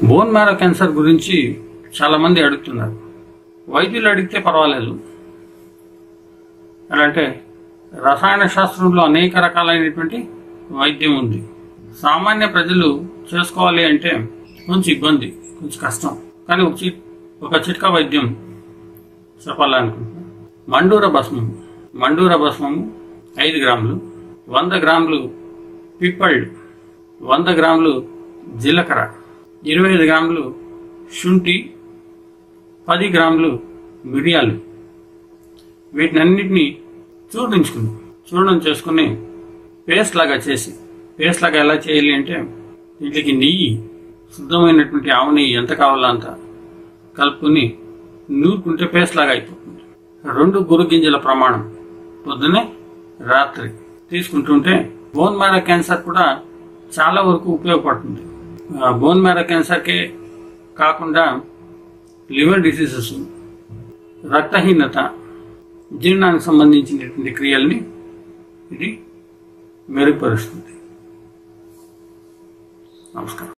Bone marrow cancer గురించి చాలా మంది అడుగుతున్నారు. వైద్యులు అడిగితే పర్వాలేదు, ఎలా అంటే రసాయన శాస్త్రంలో అనేక రకాలైనటువంటి వైద్యం ఉంది. సామాన్య ప్రజలు చేసుకోవాలి అంటే కొంచెం ఇబ్బంది, కొంచెం కష్టం. కానీ ఒక చిట్కా వైద్యం చెప్పాలనుకుంటున్నాను. మండూర భస్మము 5 గ్రాములు, 100 గ్రాములు పిప్పళ్ళు, 100 గ్రాములు జీలకర్ర, 25 గ్రాములు శుంఠి, 10 గ్రాములు మిరియాలు, వీటినన్నిటినీ చూర్ణం చేసుకుని పేస్ట్ లాగా ఎలా చేయాలి అంటే వీటికి నెయ్యి, శుద్ధమైనటువంటి ఆవు నెయ్యి ఎంత కావాలో అంత కలుపుకుని నూరుకుంటే పేస్ట్ లాగా అయిపోతుంది. 2 గురుగింజల ప్రమాణం పొద్దునే రాత్రి తీసుకుంటుంటే బోన్ మ్యారో క్యాన్సర్ కూడా చాలా వరకు ఉపయోగపడుతుంది. బోన్ మ్యారో క్యాన్సర్కే కాకుండా లివర్ డిసీజెస్, రక్తహీనత, జీర్ణానికి సంబంధించినటువంటి క్రియల్ని ఇది మెరుగుపరుస్తుంది. నమస్కారం.